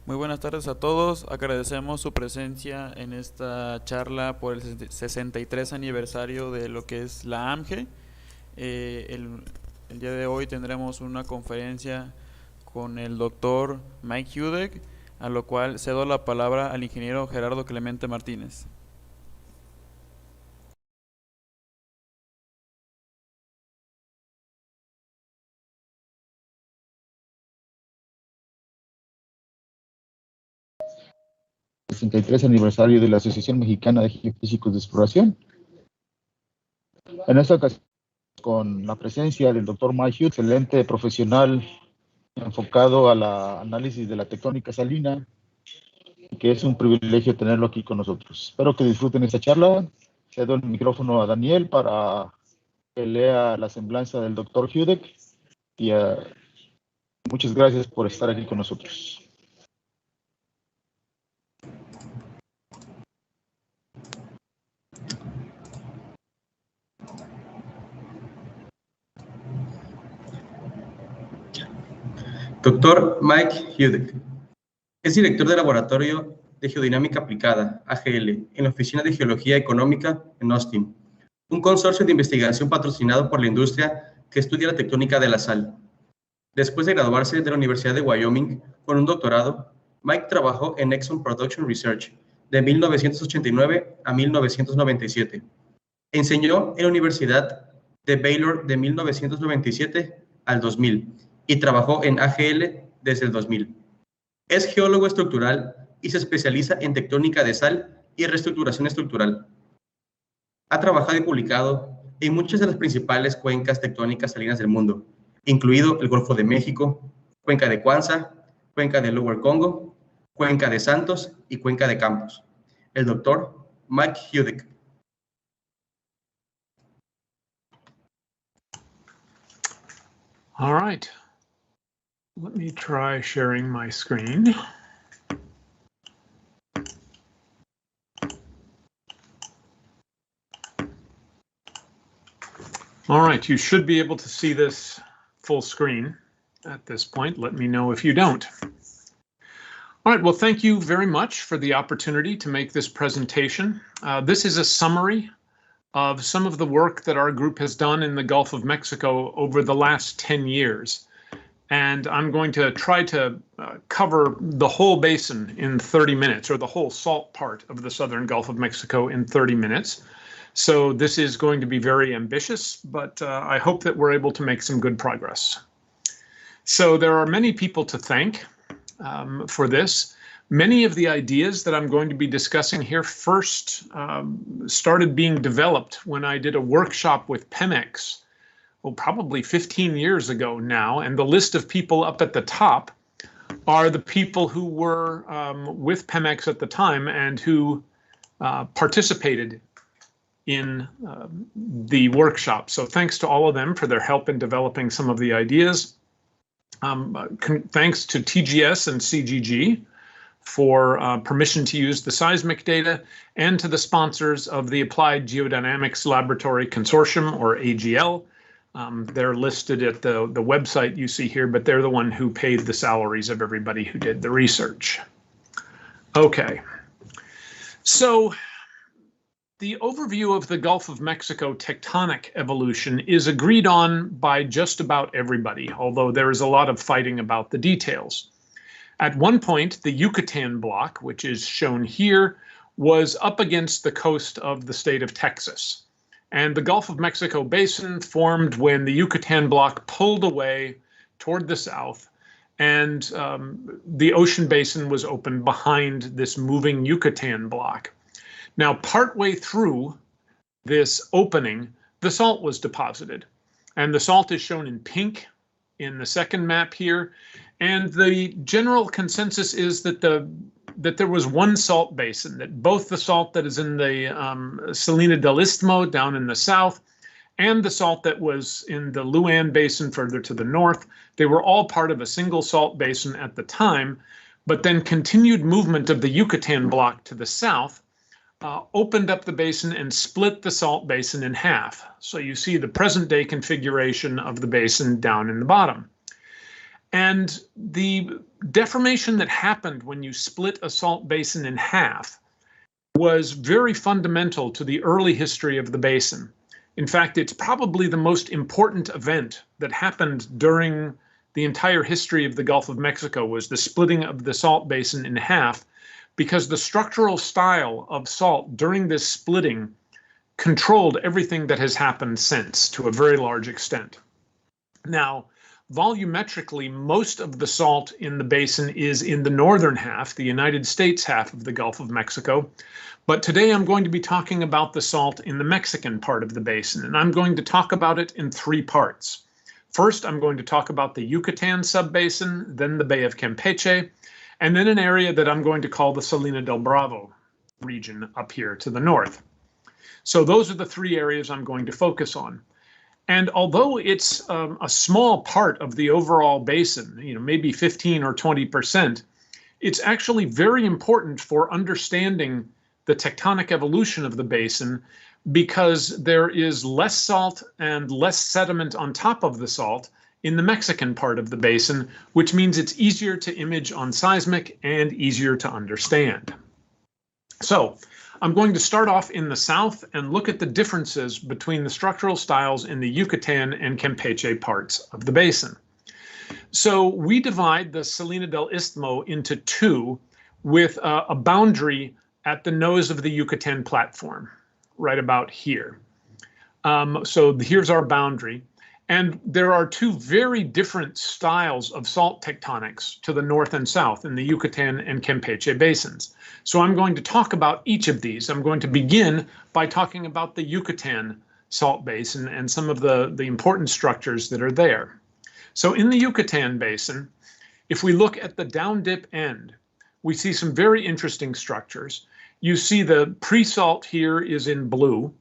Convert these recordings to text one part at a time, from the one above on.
Muy buenas tardes a todos. Agradecemos su presencia en esta charla por el 63 aniversario de lo que es la AMGE. El día de hoy tendremos una conferencia con el doctor Mike Hudec, a lo cual cedo la palabra al ingeniero Gerardo Clemente Martínez. El 63 aniversario de la Asociación Mexicana de Geofísicos de Exploración. En esta ocasión, con la presencia del doctor Mike Hudec, excelente profesional enfocado al análisis de la tectónica salina, que es un privilegio tenerlo aquí con nosotros. Espero que disfruten esta charla. Cedo el micrófono a Daniel para que lea la semblanza del doctor Hudec y muchas gracias por estar aquí con nosotros. Dr. Mike Hudec es director del Laboratorio de Geodinámica Aplicada, AGL, en la Oficina de Geología Económica en Austin, un consorcio de investigación patrocinado por la industria que estudia la tectónica de la sal. Después de graduarse de la Universidad de Wyoming con un doctorado, Mike trabajó en Exxon Production Research de 1989 a 1997. Enseñó en la Universidad de Baylor de 1997 al 2000 y trabajó en AGL desde el 2000. Es geólogo estructural y se especializa en tectónica de sal y reestructuración estructural. Ha trabajado y publicado en muchas de las principales cuencas tectónicas salinas del mundo, incluido el Golfo de México, cuenca de Cuanza, cuenca de Lower Congo, cuenca de Santos y cuenca de Campos. El doctor Mike Hudec. All right. Let me try sharing my screen. All right, you should be able to see this full screen at this point. Let me know if you don't. All right, well, thank you very much for the opportunity to make this presentation. This is a summary of some of the work that our group has done in the Gulf of Mexico over the last 10 years. And I'm going to try to cover the whole basin in 30 minutes, or the whole salt part of the southern Gulf of Mexico in 30 minutes. So this is going to be very ambitious, but I hope that we're able to make some good progress. So there are many people to thank for this. Many of the ideas that I'm going to be discussing here first started being developed when I did a workshop with Pemex, probably 15 years ago now, and the list of people up at the top are the people who were with Pemex at the time and who participated in the workshop. So thanks to all of them for their help in developing some of the ideas. Thanks to TGS and CGG for permission to use the seismic data, and to the sponsors of the Applied Geodynamics Laboratory Consortium, or AGL. They're listed at the website you see here, but they're the one who paid the salaries of everybody who did the research. Okay, so the overview of the Gulf of Mexico tectonic evolution is agreed on by just about everybody, although there is a lot of fighting about the details. At one point, the Yucatan block, which is shown here, was up against the coast of the state of Texas. And the Gulf of Mexico basin formed when the Yucatan block pulled away toward the south, and the ocean basin was opened behind this moving Yucatan block. Now, partway through this opening, the salt was deposited, and the salt is shown in pink in the second map here. And the general consensus is that there was one salt basin, that both the salt that is in the Salina del Istmo down in the south and the salt that was in the Luan Basin further to the north, they were all part of a single salt basin at the time, but then continued movement of the Yucatan block to the south opened up the basin and split the salt basin in half. So you see the present day configuration of the basin down in the bottom. And the deformation that happened when you split a salt basin in half was very fundamental to the early history of the basin. In fact, it's probably the most important event that happened during the entire history of the Gulf of Mexico, was the splitting of the salt basin in half, because the structural style of salt during this splitting controlled everything that has happened since to a very large extent. Now, volumetrically, most of the salt in the basin is in the northern half, the United States half of the Gulf of Mexico. But today I'm going to be talking about the salt in the Mexican part of the basin, and I'm going to talk about it in three parts. First, I'm going to talk about the Yucatan Sub-Basin, then the Bay of Campeche, and then an area that I'm going to call the Salina del Bravo region up here to the north. So those are the three areas I'm going to focus on. And although it's a small part of the overall basin, maybe 15 or 20%, it's actually very important for understanding the tectonic evolution of the basin, because there is less salt and less sediment on top of the salt in the Mexican part of the basin, which means it's easier to image on seismic and easier to understand. So I'm going to start off in the south and look at the differences between the structural styles in the Yucatan and Campeche parts of the basin. So we divide the Salina del Istmo into two, with a boundary at the nose of the Yucatan platform, right about here. So here's our boundary. And there are two very different styles of salt tectonics to the north and south in the Yucatan and Campeche basins. So I'm going to talk about each of these. I'm going to begin by talking about the Yucatan salt basin and some of the important structures that are there. So in the Yucatan basin, if we look at the down dip end, we see some very interesting structures. You see the pre-salt here is in blue,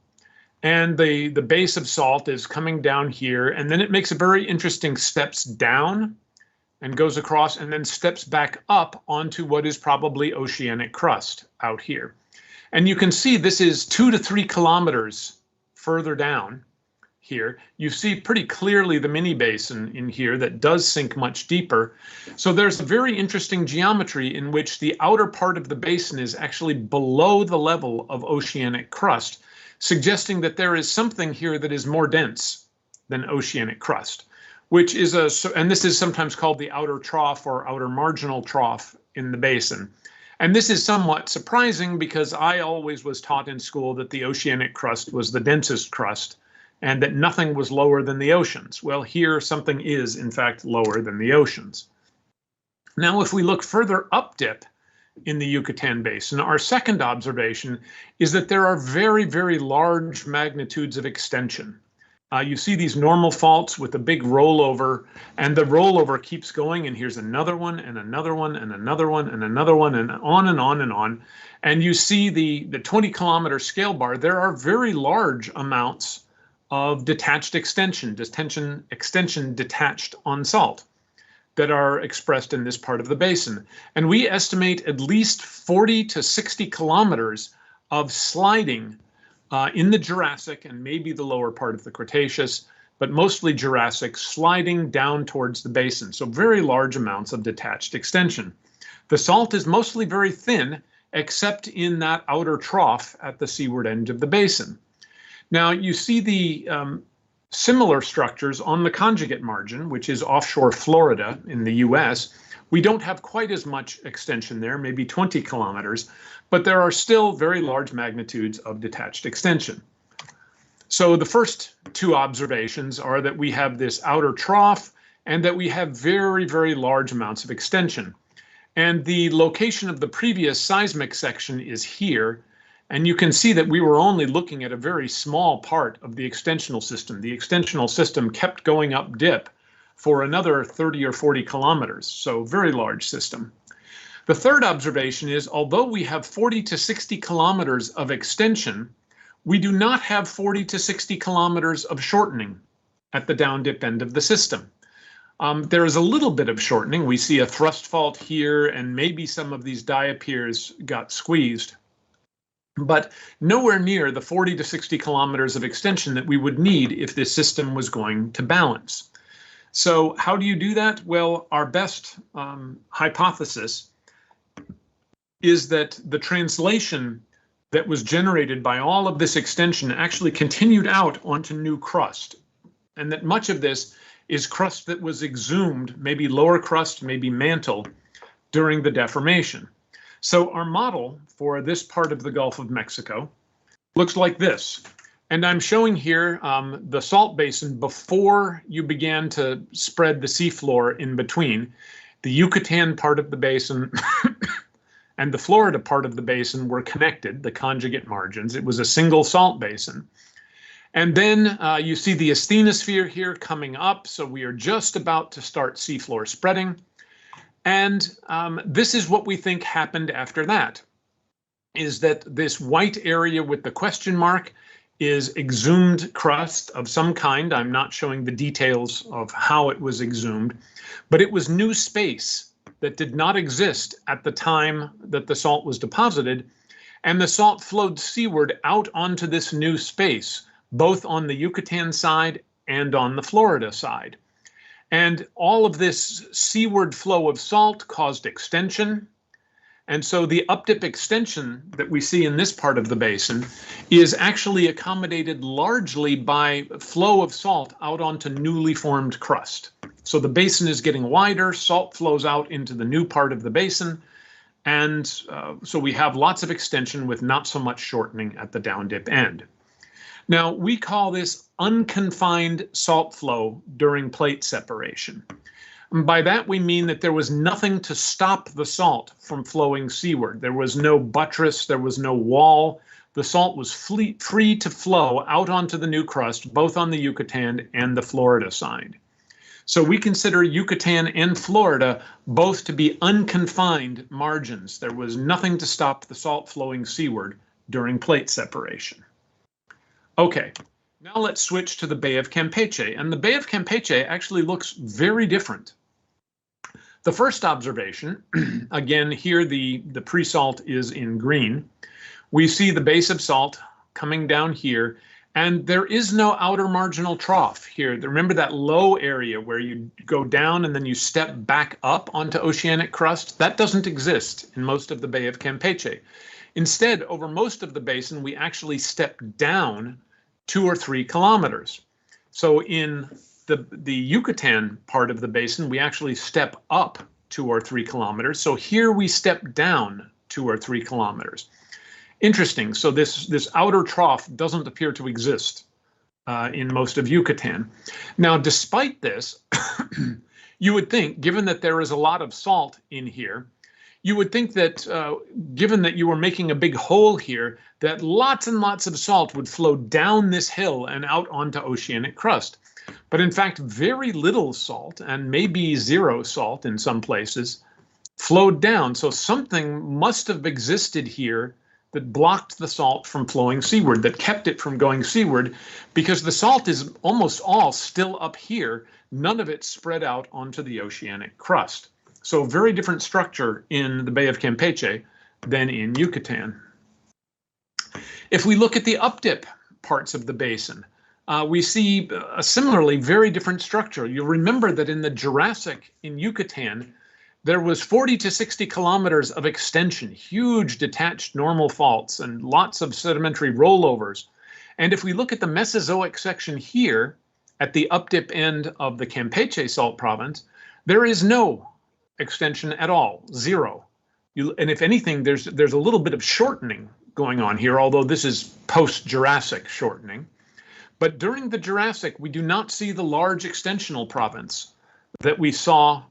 and the base of salt is coming down here, and then it makes a very interesting steps down and goes across and then steps back up onto what is probably oceanic crust out here. And you can see this is 2 to 3 kilometers further down here. You see pretty clearly the mini basin in here that does sink much deeper. So there's a very interesting geometry in which the outer part of the basin is actually below the level of oceanic crust, suggesting that there is something here that is more dense than oceanic crust, which is and this is sometimes called the outer trough or outer marginal trough in the basin. And this is somewhat surprising, because I always was taught in school that the oceanic crust was the densest crust, and that nothing was lower than the oceans. Well, here something is, in fact, lower than the oceans. Now, if we look further up dip in the Yucatan basin, our second observation is that there are very, very large magnitudes of extension. You see these normal faults with a big rollover, and the rollover keeps going, and here's another one, and another one, and another one, and another one, and on and on and on. And you see the 20-kilometer scale bar. There are very large amounts of detached extension detached on salt that are expressed in this part of the basin. And we estimate at least 40 to 60 kilometers of sliding in the Jurassic and maybe the lower part of the Cretaceous, but mostly Jurassic, sliding down towards the basin. So very large amounts of detached extension. The salt is mostly very thin, except in that outer trough at the seaward end of the basin. Now, you see the similar structures on the conjugate margin, which is offshore Florida in the US. We don't have quite as much extension there, maybe 20 kilometers, but there are still very large magnitudes of detached extension. So the first two observations are that we have this outer trough and that we have very, very large amounts of extension. And the location of the previous seismic section is here. And you can see that we were only looking at a very small part of the extensional system. The extensional system kept going up dip for another 30 or 40 kilometers, so very large system. The third observation is, although we have 40 to 60 kilometers of extension, we do not have 40 to 60 kilometers of shortening at the down dip end of the system. There is a little bit of shortening. We see a thrust fault here, and maybe some of these diapiers got squeezed, but nowhere near the 40 to 60 kilometers of extension that we would need if this system was going to balance. So how do you do that? Well, our best hypothesis is that the translation that was generated by all of this extension actually continued out onto new crust, and that much of this is crust that was exhumed, maybe lower crust, maybe mantle, during the deformation. So our model for this part of the Gulf of Mexico looks like this. And I'm showing here the salt basin before you began to spread the seafloor in between. The Yucatan part of the basin and the Florida part of the basin were connected, the conjugate margins. It was a single salt basin. And then you see the asthenosphere here coming up. So we are just about to start seafloor spreading. And this is what we think happened after that, is that this white area with the question mark is exhumed crust of some kind. I'm not showing the details of how it was exhumed, but it was new space that did not exist at the time that the salt was deposited. And the salt flowed seaward out onto this new space, both on the Yucatan side and on the Florida side. And all of this seaward flow of salt caused extension. And so the up-dip extension that we see in this part of the basin is actually accommodated largely by flow of salt out onto newly formed crust. So the basin is getting wider, salt flows out into the new part of the basin, and so we have lots of extension with not so much shortening at the down dip end. Now, we call this unconfined salt flow during plate separation. And by that, we mean that there was nothing to stop the salt from flowing seaward. There was no buttress, there was no wall. The salt was free to flow out onto the new crust, both on the Yucatan and the Florida side. So we consider Yucatan and Florida both to be unconfined margins. There was nothing to stop the salt flowing seaward during plate separation. Okay, now let's switch to the Bay of Campeche, and the Bay of Campeche actually looks very different. The first observation, again here the pre-salt is in green. We see the base of salt coming down here, and there is no outer marginal trough here. Remember that low area where you go down and then you step back up onto oceanic crust? That doesn't exist in most of the Bay of Campeche. Instead, over most of the basin, we actually step down 2 or 3 kilometers. So in the Yucatan part of the basin, we actually step up 2 or 3 kilometers. So here we step down 2 or 3 kilometers. Interesting. So this outer trough doesn't appear to exist in most of Yucatan. Now, despite this, you would think, given that there is a lot of salt in here, you would think that given that you were making a big hole here, that lots and lots of salt would flow down this hill and out onto oceanic crust. But in fact, very little salt, and maybe zero salt in some places, flowed down. So something must have existed here that blocked the salt from flowing seaward, that kept it from going seaward, because the salt is almost all still up here, none of it spread out onto the oceanic crust. So very different structure in the Bay of Campeche than in Yucatan. If we look at the up-dip parts of the basin, we see a similarly very different structure. You'll remember that in the Jurassic in Yucatan, there was 40 to 60 kilometers of extension, huge detached normal faults and lots of sedimentary rollovers. And if we look at the Mesozoic section here at the up-dip end of the Campeche salt province, there is no extension at all, zero. And if anything, there's a little bit of shortening going on here, although this is post-Jurassic shortening. But during the Jurassic, we do not see the large extensional province that we saw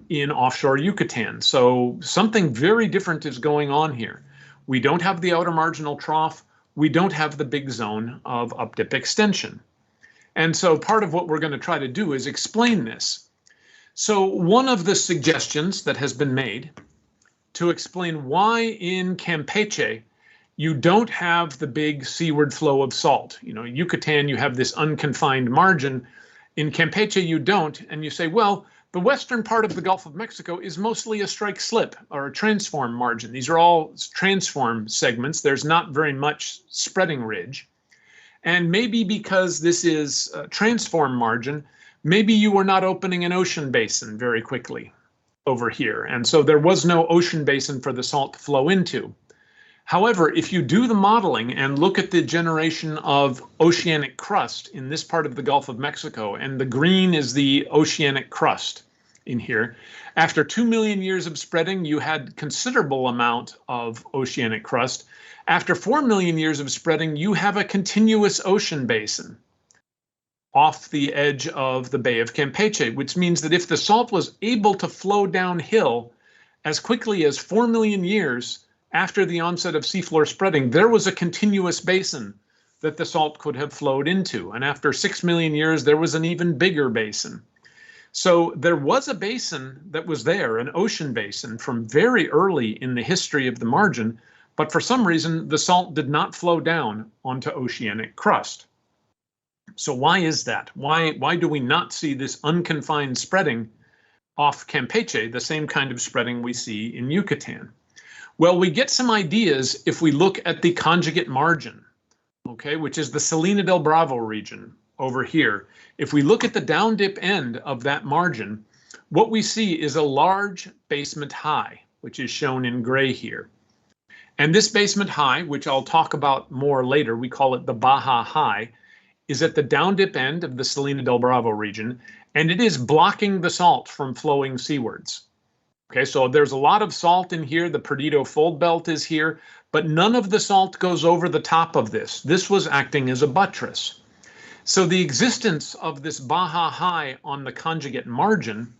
in offshore Yucatan. So something very different is going on here. We don't have the outer marginal trough. We don't have the big zone of up-dip extension. And so part of what we're going to try to do is explain this. So one of the suggestions that has been made to explain why in Campeche you don't have the big seaward flow of salt. You know, Yucatan, you have this unconfined margin. In Campeche, you don't. And you say, well, the western part of the Gulf of Mexico is mostly a strike slip or a transform margin. These are all transform segments. There's not very much spreading ridge. And maybe because this is a transform margin, maybe you were not opening an ocean basin very quickly over here, and so there was no ocean basin for the salt to flow into. However, if you do the modeling and look at the generation of oceanic crust in this part of the Gulf of Mexico, and the green is the oceanic crust in here, after 2 million years of spreading, you had considerable amount of oceanic crust. After 4 million years of spreading, you have a continuous ocean basin off the edge of the Bay of Campeche, which means that if the salt was able to flow downhill as quickly as 4 million years after the onset of seafloor spreading, there was a continuous basin that the salt could have flowed into. And after 6 million years, there was an even bigger basin. So there was a basin that was there, an ocean basin, from very early in the history of the margin, but for some reason, the salt did not flow down onto oceanic crust. So why is that? Why do we not see this unconfined spreading off Campeche, the same kind of spreading we see in Yucatan? Well, we get some ideas if we look at the conjugate margin, okay, which is the Salina del Bravo region over here. If we look at the down dip end of that margin, what we see is a large basement high, which is shown in gray here. And this basement high, which I'll talk about more later, we call it the Baja High, is at the down dip end of the Salina del Bravo region, and it is blocking the salt from flowing seawards. Okay, so there's a lot of salt in here. The Perdido Fold Belt is here, but none of the salt goes over the top of this. This was acting as a buttress. So the existence of this Baja High on the conjugate margin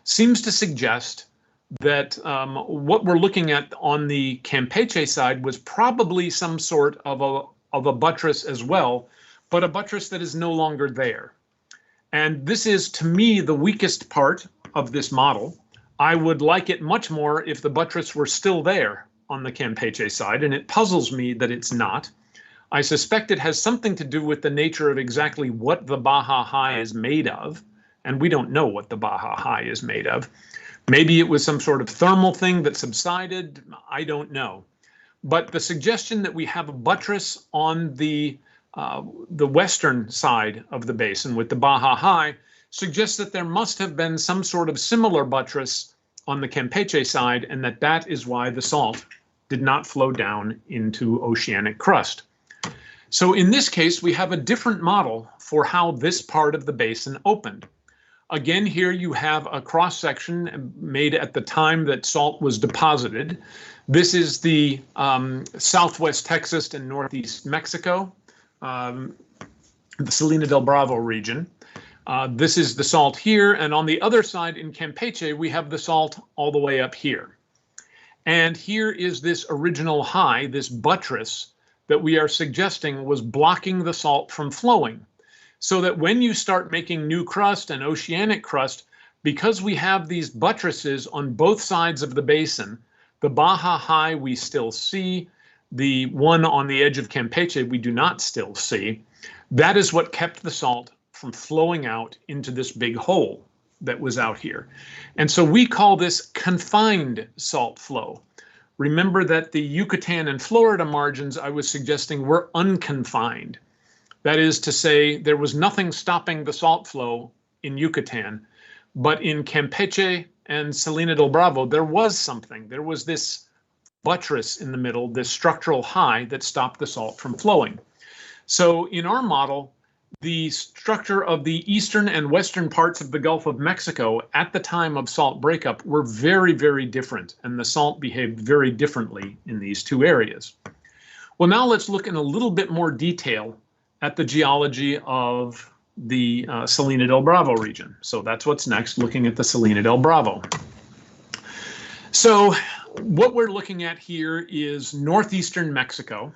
seems to suggest that what we're looking at on the Campeche side was probably some sort of a buttress as well, but a buttress that is no longer there. And this is, to me, the weakest part of this model. I would like it much more if the buttress were still there on the Campeche side, and it puzzles me that it's not. I suspect it has something to do with the nature of exactly what the Baja High is made of, and we don't know what the Baja High is made of. Maybe it was some sort of thermal thing that subsided, I don't know. But the suggestion that we have a buttress on the western side of the basin with the Baja High suggests that there must have been some sort of similar buttress on the Campeche side, and that is why the salt did not flow down into oceanic crust. So in this case, we have a different model for how this part of the basin opened. Again, here you have a cross-section made at the time that salt was deposited. This is the southwest Texas and northeast Mexico, the Salina del Bravo region. This is the salt here, and on the other side in Campeche, we have the salt all the way up here. And here is this original high, this buttress, that we are suggesting was blocking the salt from flowing. So that when you start making new crust and oceanic crust, because we have these buttresses on both sides of the basin, the Baja High we still see, the one on the edge of Campeche we do not still see. That is what kept the salt from flowing out into this big hole that was out here. And so we call this confined salt flow. Remember that the Yucatan and Florida margins I was suggesting were unconfined. That is to say, there was nothing stopping the salt flow in Yucatan, but in Campeche and Salina del Bravo, there was something. There was this buttress in the middle, this structural high that stopped the salt from flowing. So in our model, the structure of the eastern and western parts of the Gulf of Mexico at the time of salt breakup were very, very different, and the salt behaved very differently in these two areas. Well, now let's look in a little bit more detail at the geology of the Salina del Bravo region. So that's what's next, looking at the Salina del Bravo. So what we're looking at here is northeastern Mexico,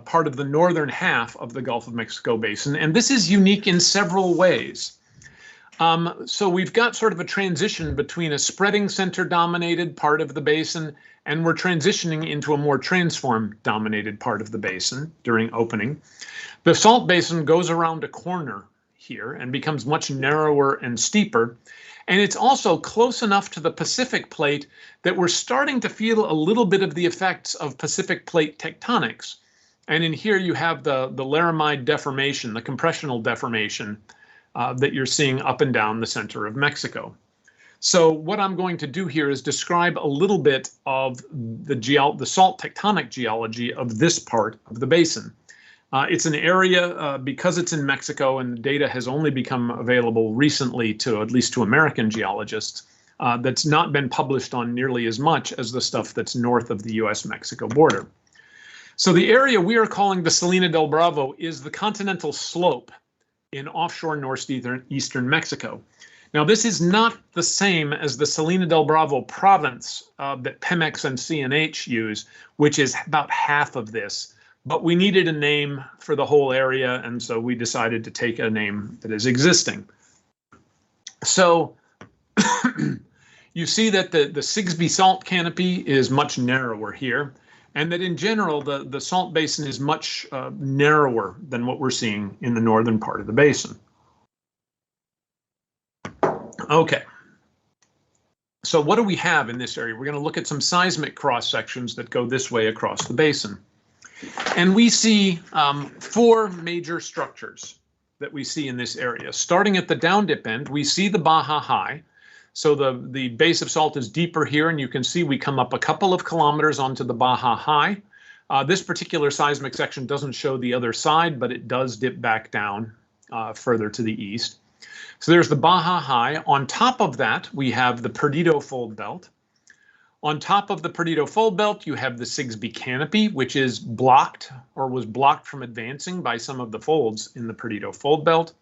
part of the northern half of the Gulf of Mexico basin, and this is unique in several ways. So we've got sort of a transition between a spreading center dominated part of the basin, and we're transitioning into a more transform dominated part of the basin during opening. The salt basin goes around a corner here and becomes much narrower and steeper. And it's also close enough to the Pacific plate that we're starting to feel a little bit of the effects of Pacific plate tectonics. And in here you have the Laramide deformation, the compressional deformation that you're seeing up and down the center of Mexico. So what I'm going to do here is describe a little bit of the salt tectonic geology of this part of the basin. It's an area, because it's in Mexico and the data has only become available recently to at least to American geologists, that's not been published on nearly as much as the stuff that's north of the US-Mexico border. So the area we are calling the Salina del Bravo is the continental slope in offshore northeastern Mexico. Now, this is not the same as the Salina del Bravo province that Pemex and CNH use, which is about half of this. But we needed a name for the whole area, and so we decided to take a name that is existing. So you see that the Sigsbee salt canopy is much narrower here, and that in general, the salt basin is much narrower than what we're seeing in the northern part of the basin. Okay, so what do we have in this area? We're going to look at some seismic cross sections that go this way across the basin. And we see 4 major structures that we see in this area. Starting at the down dip end, we see the Baja High. So the base of salt is deeper here, and you can see we come up a couple of kilometers onto the Baja High. This particular seismic section doesn't show the other side, but it does dip back down further to the east. So there's the Baja High. On top of that, we have the Perdido Fold Belt. On top of the Perdido Fold Belt, you have the Sigsbee Canopy, which is blocked or was blocked from advancing by some of the folds in the Perdido Fold Belt.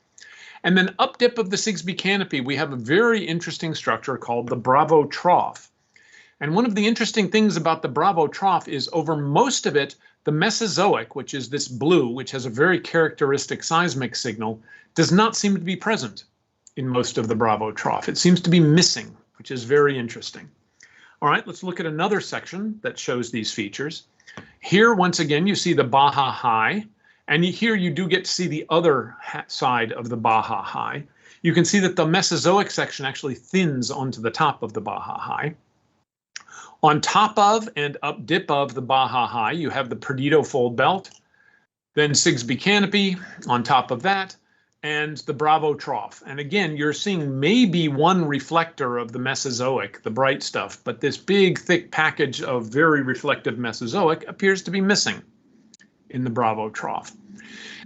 And then up dip of the Sigsbee Canopy, we have a very interesting structure called the Bravo Trough. And one of the interesting things about the Bravo Trough is over most of it, the Mesozoic, which is this blue, which has a very characteristic seismic signal, does not seem to be present in most of the Bravo Trough. It seems to be missing, which is very interesting. All right, let's look at another section that shows these features. Here, once again, you see the Baja High, and here you do get to see the other side of the Baja High. You can see that the Mesozoic section actually thins onto the top of the Baja High. On top of and up dip of the Baja High, you have the Perdido Fold Belt, then Sigsbee Canopy on top of that, and the Bravo Trough. And again, you're seeing maybe one reflector of the Mesozoic, the bright stuff, but this big, thick package of very reflective Mesozoic appears to be missing in the Bravo Trough.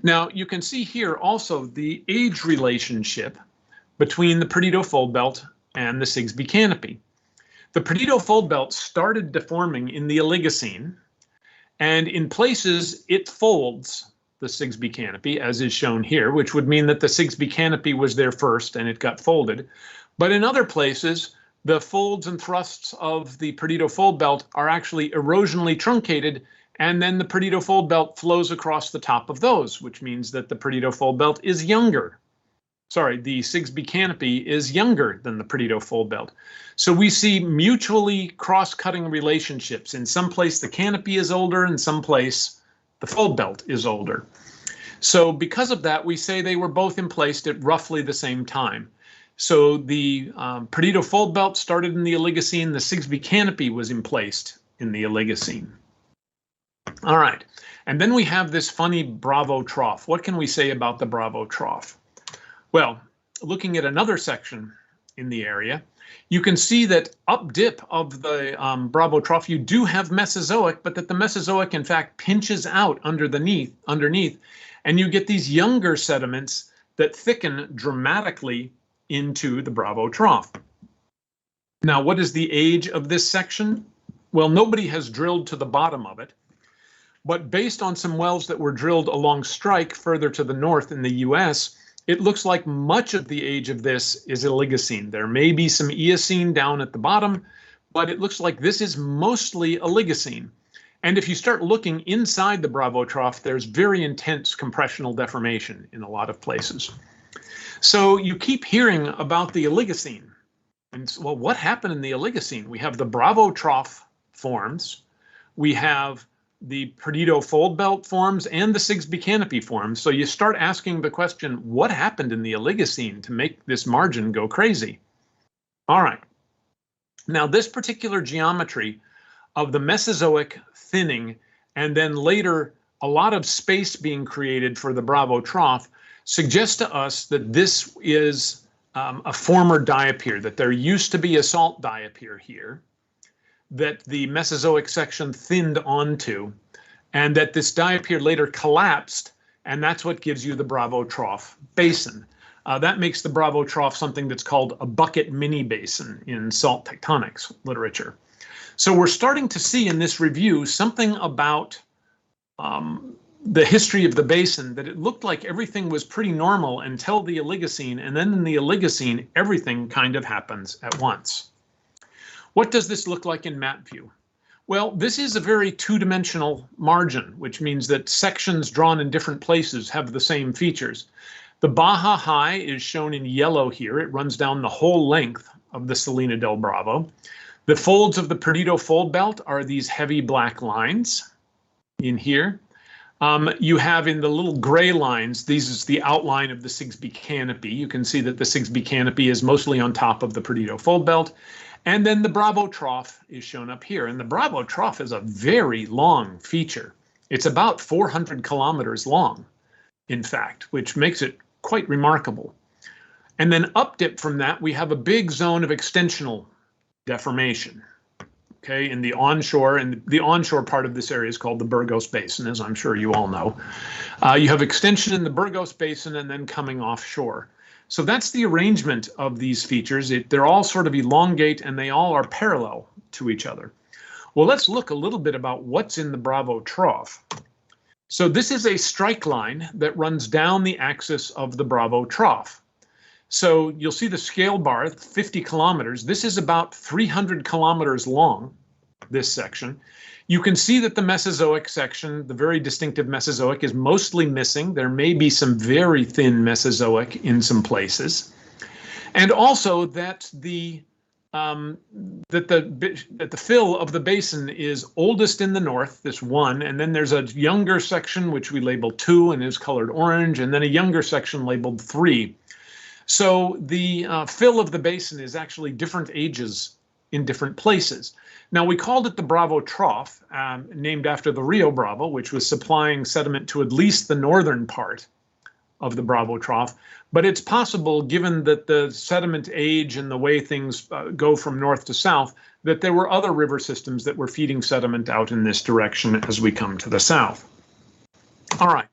Now, you can see here also the age relationship between the Perdido Fold Belt and the Sigsbee Canopy. The Perdido Fold Belt started deforming in the Oligocene, and in places it folds the Sigsbee Canopy, as is shown here, which would mean that the Sigsbee Canopy was there first and it got folded. But in other places, the folds and thrusts of the Perdido Fold Belt are actually erosionally truncated, and then the Perdido Fold Belt flows across the top of those, which means that the Perdido Fold Belt is younger. Sorry, the Sigsbee Canopy is younger than the Perdido Fold Belt. So we see mutually cross-cutting relationships. In some place, the canopy is older, in some place, the fold belt is older. So because of that, we say they were both emplaced at roughly the same time. So the Perdido Fold Belt started in the Oligocene, the Sigsbee Canopy was emplaced in the Oligocene. All right, and then we have this funny Bravo Trough. What can we say about the Bravo Trough? Well, looking at another section in the area, you can see that up dip of the Bravo Trough, you do have Mesozoic, but that the Mesozoic, in fact, pinches out underneath, and you get these younger sediments that thicken dramatically into the Bravo Trough. Now, what is the age of this section? Well, nobody has drilled to the bottom of it, but based on some wells that were drilled along strike further to the north in the US, it looks like much of the age of this is Oligocene. There may be some Eocene down at the bottom, but it looks like this is mostly Oligocene. And if you start looking inside the Bravo Trough, there's very intense compressional deformation in a lot of places. So you keep hearing about the Oligocene. And well, what happened in the Oligocene? We have the Bravo Trough forms, we have the Perdido Fold Belt forms, and the Sigsbee Canopy forms. So you start asking the question, what happened in the Oligocene to make this margin go crazy? All right. Now, this particular geometry of the Mesozoic thinning and then later a lot of space being created for the Bravo Trough suggests to us that this is a former diapir, that there used to be a salt diapir here, that the Mesozoic section thinned onto, and that this diapir later collapsed, and that's what gives you the Bravo Trough Basin. That makes the Bravo Trough something that's called a bucket mini basin in salt tectonics literature. So we're starting to see in this review something about the history of the basin, that it looked like everything was pretty normal until the Oligocene, and then in the Oligocene, everything kind of happens at once. What does this look like in map view? Well, this is a very two-dimensional margin, which means that sections drawn in different places have the same features. The Baja High is shown in yellow here. It runs down the whole length of the Salina del Bravo. The folds of the Perdido Fold Belt are these heavy black lines in here. You have in the little gray lines, this is the outline of the Sigsbee Canopy. You can see that the Sigsbee Canopy is mostly on top of the Perdido Fold Belt. And then the Bravo Trough is shown up here. And the Bravo Trough is a very long feature. It's about 400 kilometers long, in fact, which makes it quite remarkable. And then up dip from that, we have a big zone of extensional deformation. Okay, in the onshore, and the onshore part of this area is called the Burgos Basin, as I'm sure you all know. You have extension in the Burgos Basin and then coming offshore. So that's the arrangement of these features. They're all sort of elongate and they all are parallel to each other. Well, let's look a little bit about what's in the Bravo Trough. So this is a strike line that runs down the axis of the Bravo Trough. So you'll see the scale bar, 50 kilometers. This is about 300 kilometers long, this section. You can see that the Mesozoic section, the very distinctive Mesozoic, is mostly missing. There may be some very thin Mesozoic in some places. And also that the fill of the basin is oldest in the north, this 1, and then there's a younger section which we label 2 and is colored orange, and then a younger section labeled 3. So the fill of the basin is actually different ages in different places. Now, we called it the Bravo Trough, named after the Rio Bravo, which was supplying sediment to at least the northern part of the Bravo Trough. But it's possible, given that the sediment age and the way things go from north to south, that there were other river systems that were feeding sediment out in this direction as we come to the south. All right.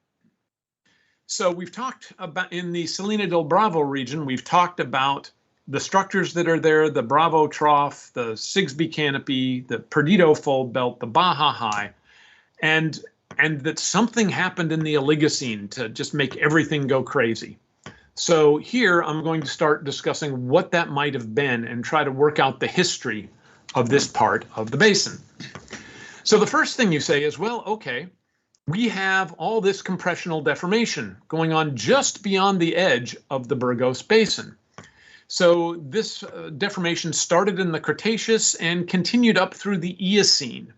So we've talked about, in the Salina del Bravo region, we've talked about the structures that are there, the Bravo Trough, the Sigsbee Canopy, the Perdido Fold Belt, the Baja High, and that something happened in the Oligocene to just make everything go crazy. So here I'm going to start discussing what that might have been and try to work out the history of this part of the basin. So the first thing you say is, well, okay, we have all this compressional deformation going on just beyond the edge of the Burgos Basin. So this deformation started in the Cretaceous and continued up through the Eocene.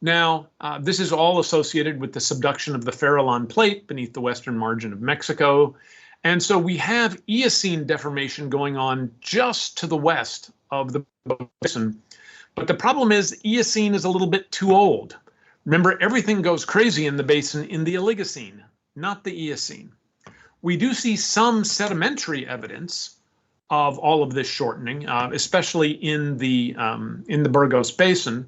Now, this is all associated with the subduction of the Farallon Plate beneath the western margin of Mexico. And so we have Eocene deformation going on just to the west of the basin. But the problem is Eocene is a little bit too old. Remember, everything goes crazy in the basin in the Oligocene, not the Eocene. We do see some sedimentary evidence of all of this shortening, especially in the Burgos Basin.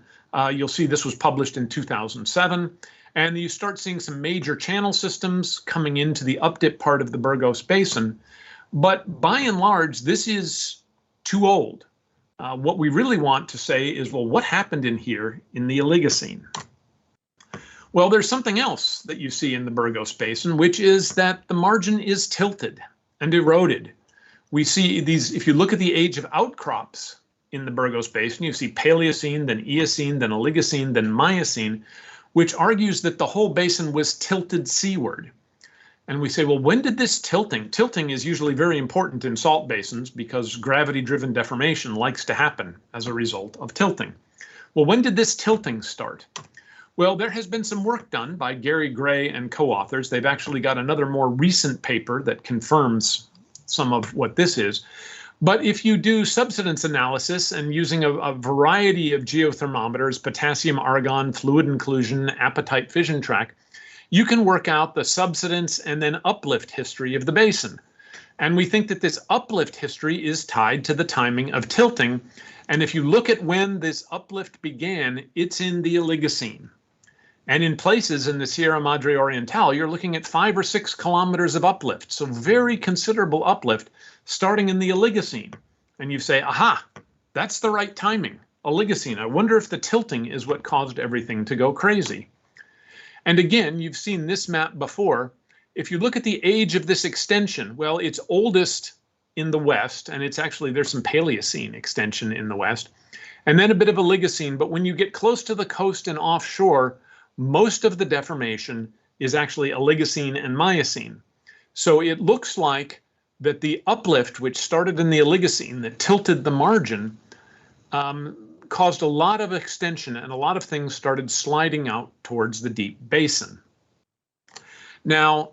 You'll see this was published in 2007, and you start seeing some major channel systems coming into the updip part of the Burgos Basin. But by and large, this is too old. What we really want to say is, well, what happened in here in the Oligocene? Well, there's something else that you see in the Burgos Basin, which is that the margin is tilted and eroded. We see these, if you look at the age of outcrops in the Burgos Basin, you see Paleocene, then Eocene, then Oligocene, then Miocene, which argues that the whole basin was tilted seaward. And we say, well, when did this tilting? Tilting is usually very important in salt basins because gravity-driven deformation likes to happen as a result of tilting. Well, when did this tilting start? Well, there has been some work done by Gary Gray and co-authors. They've actually got another more recent paper that confirms some of what this is. But if you do subsidence analysis and using a variety of geothermometers, potassium argon, fluid inclusion, apatite fission track, you can work out the subsidence and then uplift history of the basin. And we think that this uplift history is tied to the timing of tilting. And if you look at when this uplift began, it's in the Oligocene. And in places in the Sierra Madre Oriental, you're looking at 5 or 6 kilometers of uplift. So very considerable uplift starting in the Oligocene. And you say, aha, that's the right timing. Oligocene. I wonder if the tilting is what caused everything to go crazy. And again, you've seen this map before. If you look at the age of this extension, well, it's oldest in the west, and it's actually, there's some Paleocene extension in the west, and then a bit of Oligocene. But when you get close to the coast and offshore, most of the deformation is actually Oligocene and Miocene. So it looks like that the uplift, which started in the Oligocene, that tilted the margin, caused a lot of extension, and a lot of things started sliding out towards the deep basin. Now,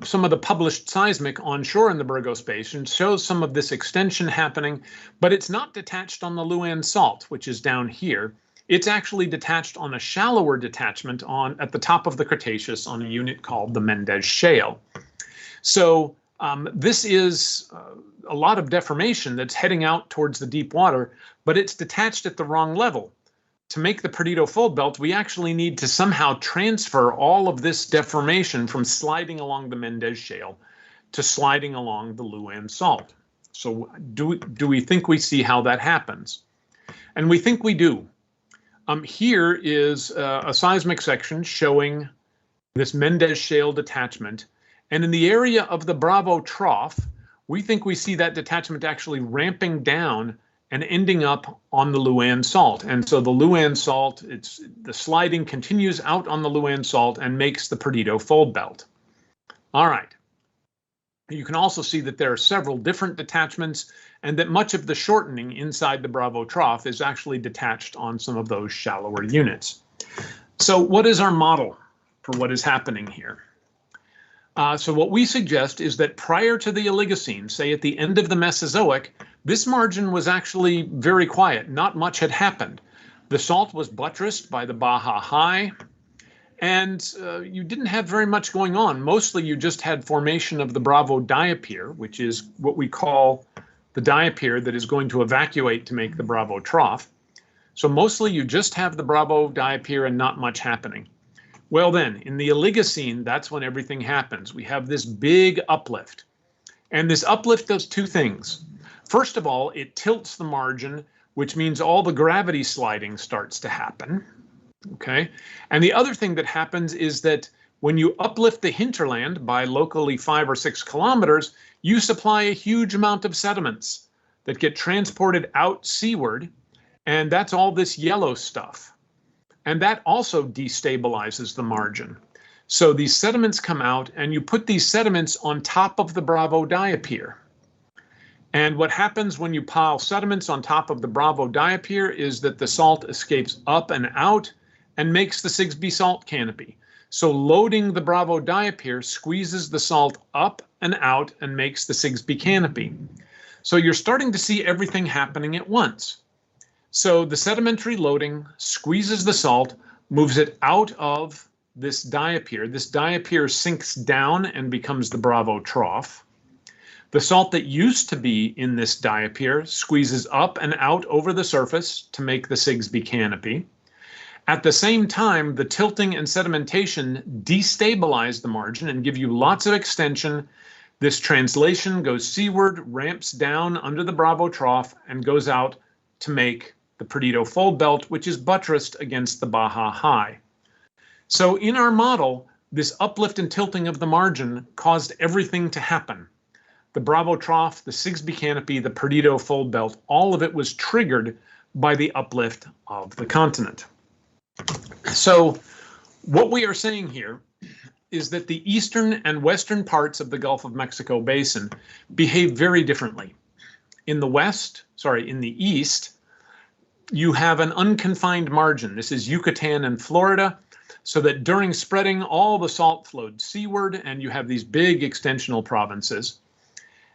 some of the published seismic onshore in the Burgos Basin shows some of this extension happening, but it's not detached on the Luan Salt, which is down here. It's actually detached on a shallower detachment at the top of the Cretaceous on a unit called the Mendez Shale. So this is a lot of deformation that's heading out towards the deep water, but it's detached at the wrong level. To make the Perdido Fold Belt, we actually need to somehow transfer all of this deformation from sliding along the Mendez Shale to sliding along the Luan Salt. So do we think we see how that happens? And we think we do. Here is a seismic section showing this Mendez Shale detachment. And in the area of the Bravo Trough, we think we see that detachment actually ramping down and ending up on the Luan Salt. And so the Luan Salt, the sliding continues out on the Luan Salt and makes the Perdido Fold Belt. All right. You can also see that there are several different detachments, and that much of the shortening inside the Bravo Trough is actually detached on some of those shallower units. So what is our model for what is happening here? So what we suggest is that prior to the Oligocene, say at the end of the Mesozoic, this margin was actually very quiet. Not much had happened. The salt was buttressed by the Baja High, and you didn't have very much going on. Mostly you just had formation of the Bravo diapir, which is what we call the diapir that is going to evacuate to make the Bravo Trough. So mostly you just have the Bravo diapir and not much happening. Well then, in the Oligocene, that's when everything happens. We have this big uplift. And this uplift does two things. First of all, it tilts the margin, which means all the gravity sliding starts to happen. Okay. And the other thing that happens is that when you uplift the hinterland by locally 5 or 6 kilometers, you supply a huge amount of sediments that get transported out seaward. And that's all this yellow stuff. And that also destabilizes the margin. So these sediments come out, and you put these sediments on top of the Bravo diapir. And what happens when you pile sediments on top of the Bravo diapir is that the salt escapes up and out and makes the Sigsbee salt canopy. So loading the Bravo diapir squeezes the salt up and out and makes the Sigsbee canopy. So you're starting to see everything happening at once. So the sedimentary loading squeezes the salt, moves it out of this diapir. This diapir sinks down and becomes the Bravo Trough. The salt that used to be in this diapir squeezes up and out over the surface to make the Sigsbee canopy. At the same time, the tilting and sedimentation destabilize the margin and give you lots of extension. This translation goes seaward, ramps down under the Bravo Trough, and goes out to make the Perdido Fold Belt, which is buttressed against the Baja High. So in our model, this uplift and tilting of the margin caused everything to happen. The Bravo Trough, the Sigsbee canopy, the Perdido Fold Belt, all of it was triggered by the uplift of the continent. So what we are saying here is that the eastern and western parts of the Gulf of Mexico basin behave very differently. In the east, you have an unconfined margin. This is Yucatan and Florida, so that during spreading, all the salt flowed seaward, and you have these big extensional provinces.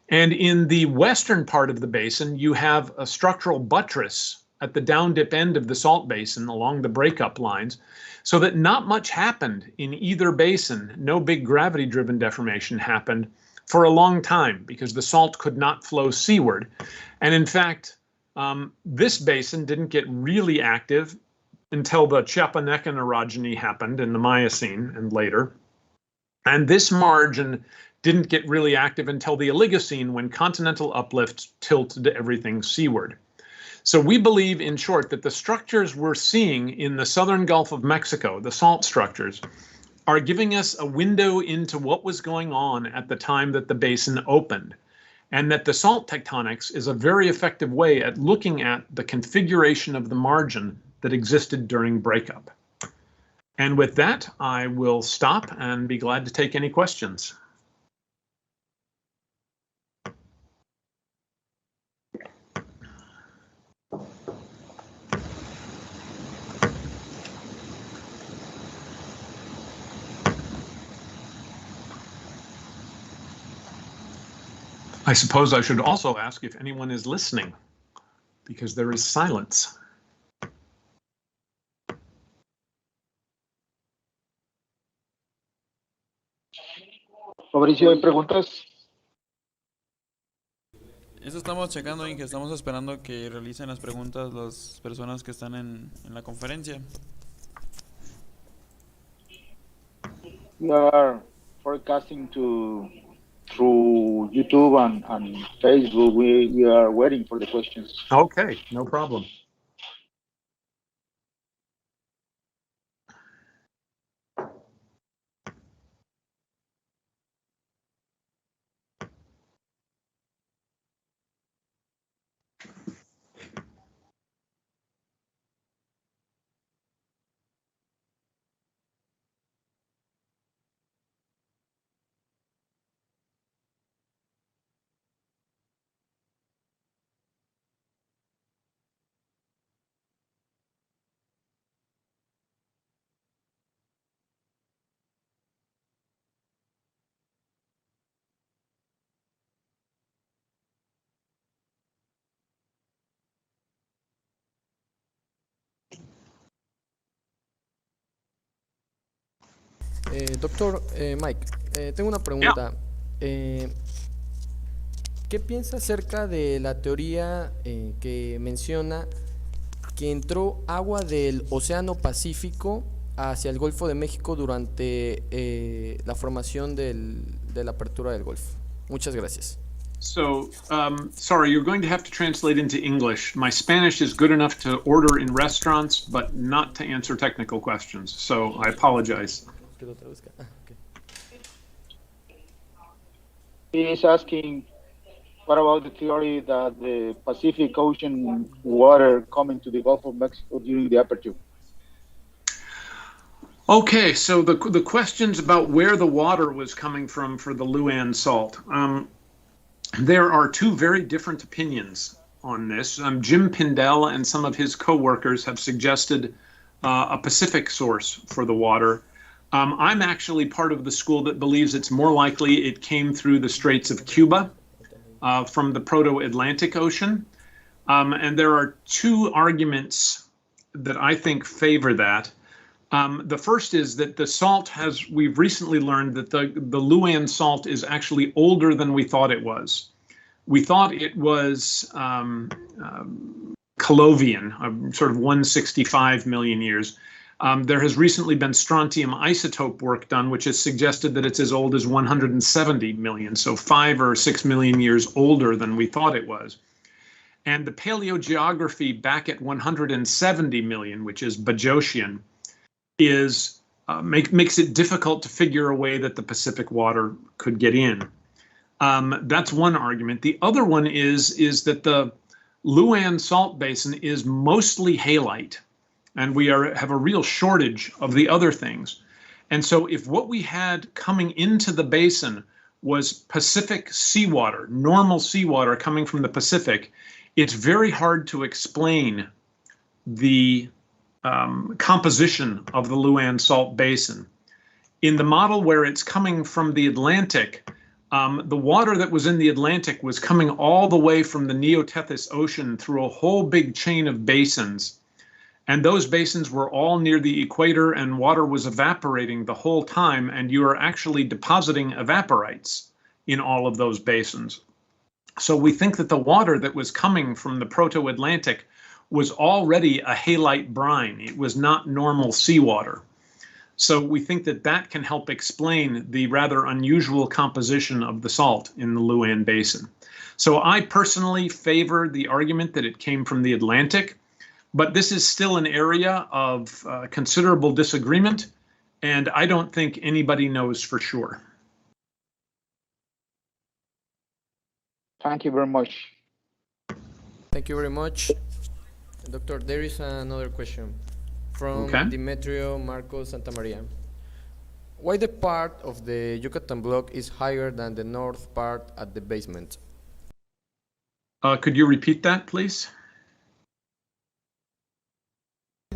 And in the western part of the basin, you have a structural buttress at the down dip end of the salt basin along the breakup lines, so that not much happened in either basin. No big gravity driven deformation happened for a long time because the salt could not flow seaward. And in fact, this basin didn't get really active until the Chiapanecan orogeny happened in the Miocene and later. And this margin didn't get really active until the Oligocene, when continental uplift tilted everything seaward. So we believe, in short, that the structures we're seeing in the southern Gulf of Mexico, the salt structures, are giving us a window into what was going on at the time that the basin opened, and that the salt tectonics is a very effective way at looking at the configuration of the margin that existed during breakup. And with that, I will stop and be glad to take any questions. I suppose I should also ask if anyone is listening, because there is silence. Fabricio, ¿hay preguntas? Eso estamos checando, Inge. Estamos esperando que realicen las preguntas las personas que están en la conferencia. We are forecasting through YouTube and Facebook. We are waiting for the questions. Okay, no problem. Doctor Mike, tengo una pregunta. ¿Qué piensa acerca de la teoría que menciona que entró agua del Océano Pacífico hacia el Golfo de México durante la formación de la apertura del Golfo? Muchas gracias. So, sorry, you're going to have to translate into English. My Spanish is good enough to order in restaurants, but not to answer technical questions. So I apologize. He is asking, what about the theory that the Pacific Ocean water coming to the Gulf of Mexico during the aperture? Okay, so the questions about where the water was coming from for the Luan salt. There are two very different opinions on this. Jim Pindell and some of his co-workers have suggested a Pacific source for the water. I'm actually part of the school that believes it's more likely it came through the Straits of Cuba from the Proto-Atlantic Ocean. And there are two arguments that I think favor that. The first is that the salt we've recently learned that the Luan salt is actually older than we thought it was. We thought it was Calovian, sort of 165 million years. There has recently been strontium isotope work done, which has suggested that it's as old as 170 million, so 5 or 6 million years older than we thought it was. And the paleogeography back at 170 million, which is Bajocian, makes it difficult to figure a way that the Pacific water could get in. That's one argument. The other one is that the Luan salt basin is mostly halite, and we have a real shortage of the other things. And so if what we had coming into the basin was Pacific seawater, normal seawater coming from the Pacific, it's very hard to explain the composition of the Luan salt basin. In the model where it's coming from the Atlantic, the water that was in the Atlantic was coming all the way from the Neotethys Ocean through a whole big chain of basins. And those basins were all near the equator, and water was evaporating the whole time, and you are actually depositing evaporites in all of those basins. So we think that the water that was coming from the Proto-Atlantic was already a halite brine. It was not normal seawater. So we think that that can help explain the rather unusual composition of the salt in the Luan Basin. So I personally favor the argument that it came from the Atlantic, but this is still an area of considerable disagreement, and I don't think anybody knows for sure. Thank you very much. Thank you very much. Doctor, there is another question from Demetrio Marco Santamaria. Why the part of the Yucatan block is higher than the north part at the basement? Could you repeat that, please?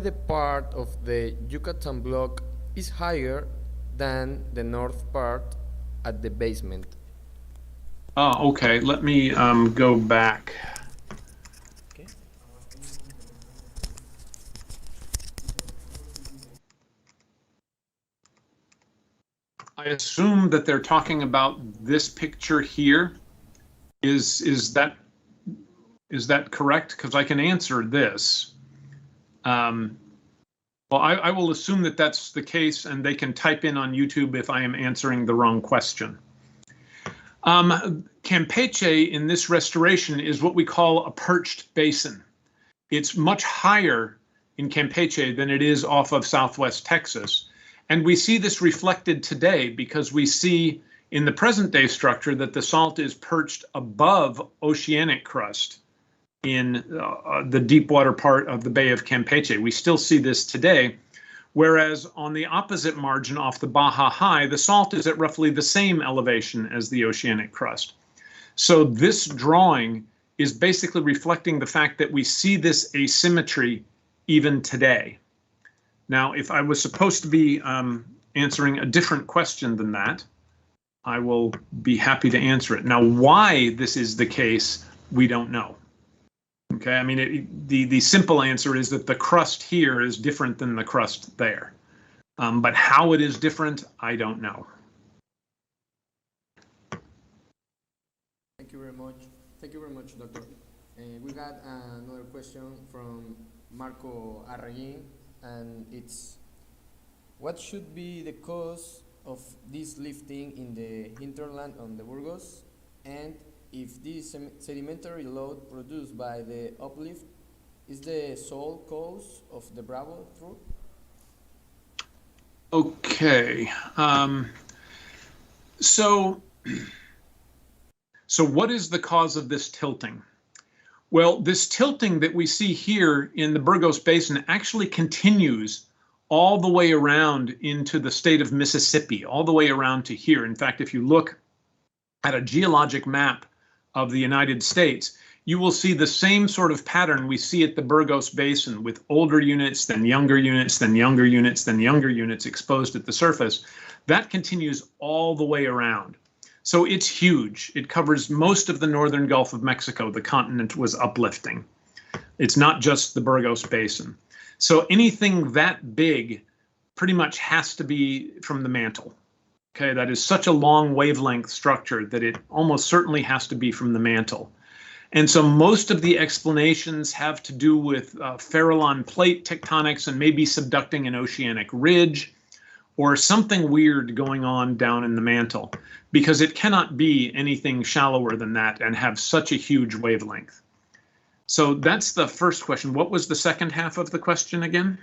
The part of the Yucatan block is higher than the north part at the basement. Oh, okay. Let me go back. Okay. I assume that they're talking about this picture here. Is that correct? Because I can answer this. Well, I will assume that that's the case, and they can type in on YouTube if I am answering the wrong question. Campeche in this restoration is what we call a perched basin. It's much higher in Campeche than it is off of Southwest Texas. And we see this reflected today because we see in the present day structure that the salt is perched above oceanic crust in the deep water part of the Bay of Campeche. We still see this today, whereas on the opposite margin off the Baja High, the salt is at roughly the same elevation as the oceanic crust. So this drawing is basically reflecting the fact that we see this asymmetry even today. Now, if I was supposed to be answering a different question than that, I will be happy to answer it. Now, why this is the case, we don't know. Okay, I mean, the simple answer is that the crust here is different than the crust there. But how it is different, I don't know. Thank you very much. Thank you very much, Doctor. We got another question from Marco Arreguin, and it's, what should be the cause of this lifting in the hinterland on the Burgos, and if this sedimentary load produced by the uplift is the sole cause of the Bravo Trough? Okay. So what is the cause of this tilting? Well, this tilting that we see here in the Burgos Basin actually continues all the way around into the state of Mississippi, all the way around to here. In fact, if you look at a geologic map of the United States, you will see the same sort of pattern we see at the Burgos Basin, with older units, then younger units, then younger units, then younger units exposed at the surface. That continues all the way around. So it's huge. It covers most of the northern Gulf of Mexico. The continent was uplifting. It's not just the Burgos Basin. So anything that big pretty much has to be from the mantle. Okay, that is such a long wavelength structure that it almost certainly has to be from the mantle. And so most of the explanations have to do with Farallon plate tectonics and maybe subducting an oceanic ridge or something weird going on down in the mantle, because it cannot be anything shallower than that and have such a huge wavelength. So that's the first question. What was the second half of the question again?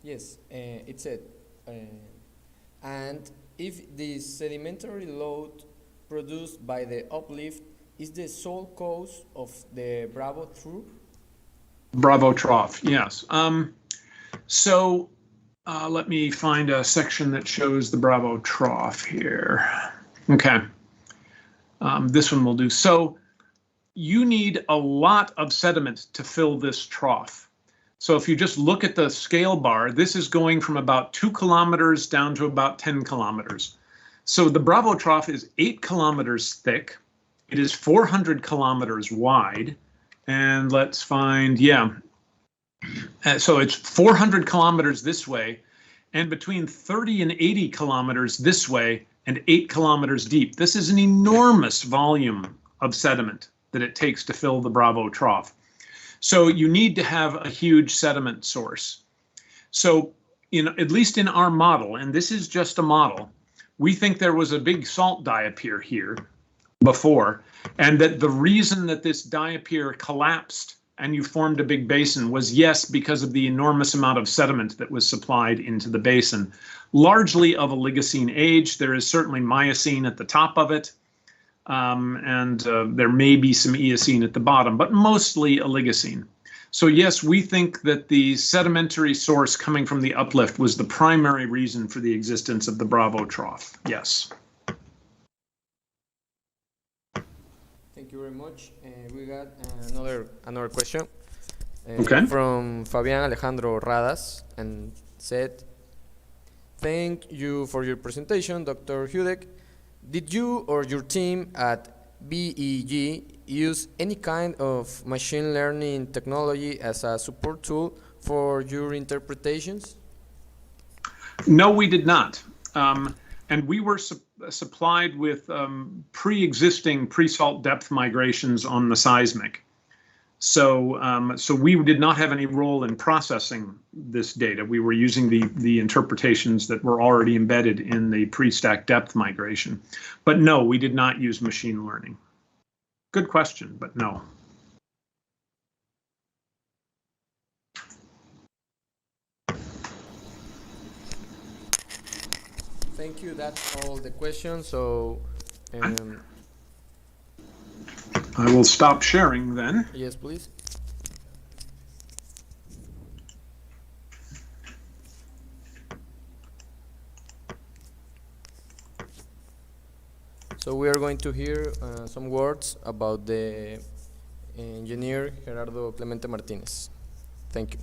Yes, it said, and if the sedimentary load produced by the uplift is the sole cause of the Bravo Trough? Bravo Trough, yes. Let me find a section that shows the Bravo Trough here. Okay, this one will do. So you need a lot of sediment to fill this trough. So if you just look at the scale bar, this is going from about 2 kilometers down to about 10 kilometers. So the Bravo Trough is 8 kilometers thick. It is 400 kilometers wide. And let's find, so it's 400 kilometers this way, and between 30 and 80 kilometers this way, and 8 kilometers deep. This is an enormous volume of sediment that it takes to fill the Bravo Trough. So you need to have a huge sediment source. So at least in our model, and this is just a model, we think there was a big salt diapir here before, and that the reason that this diapir collapsed and you formed a big basin was, yes, because of the enormous amount of sediment that was supplied into the basin, largely of Oligocene age. There is certainly Miocene at the top of it, and there may be some Eocene at the bottom, but mostly Oligocene. So yes, we think that the sedimentary source coming from the uplift was the primary reason for the existence of the Bravo Trough. Yes. Thank you very much. We got another question from Fabián Alejandro Radas, and said, "Thank you for your presentation, Dr. Hudec. Did you or your team at BEG use any kind of machine learning technology as a support tool for your interpretations?" No, we did not. And we were supplied with pre-existing pre-salt depth migrations on the seismic. So we did not have any role in processing this data. We were using the interpretations that were already embedded in the pre-stack depth migration. But no, we did not use machine learning. Good question, but no. Thank you. That's all the questions. So I will stop sharing then. yes, please. So we are going to hear some words about the engineer Gerardo Clemente Martínez. Thank you.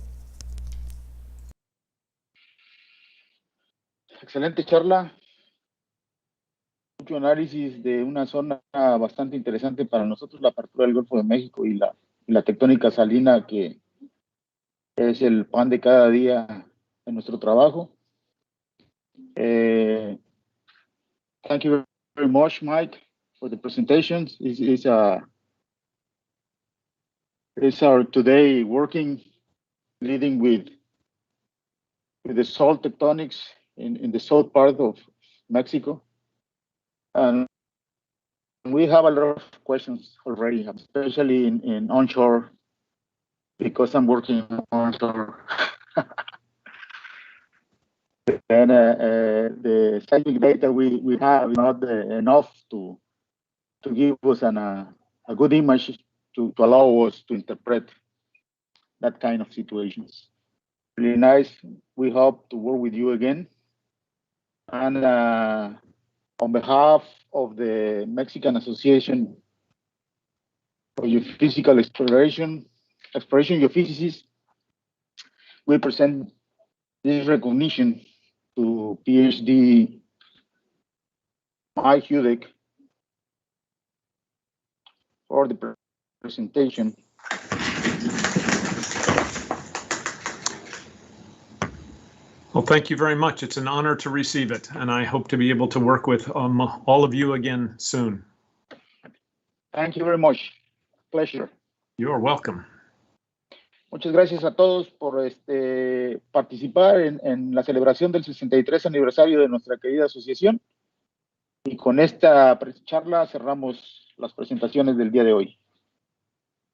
Excelente charla, mucho análisis de una zona bastante interesante para nosotros, la apertura del Golfo de México y la tectónica salina, que es el pan de cada día en nuestro trabajo. Thank you very much, Mike, for the presentations. It's our today working, leading with the salt tectonics in the south part of Mexico. And we have a lot of questions already, especially in onshore, because I'm working onshore. And the seismic data we have is not enough to give us a good image to allow us to interpret that kind of situations. Really nice. We hope to work with you again. And on behalf of the Mexican Association for Geophysical Exploration Geophysicists, we present this recognition to Ph.D. Mike Hudec for the presentation. Well, thank you very much. It's an honor to receive it, and I hope to be able to work with all of you again soon. Thank you very much. Pleasure. You are welcome. Muchas gracias a todos por participar en la celebración del 63 aniversario de nuestra querida asociación. Y con esta charla cerramos las presentaciones del día de hoy.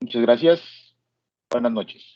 Muchas gracias. Buenas noches.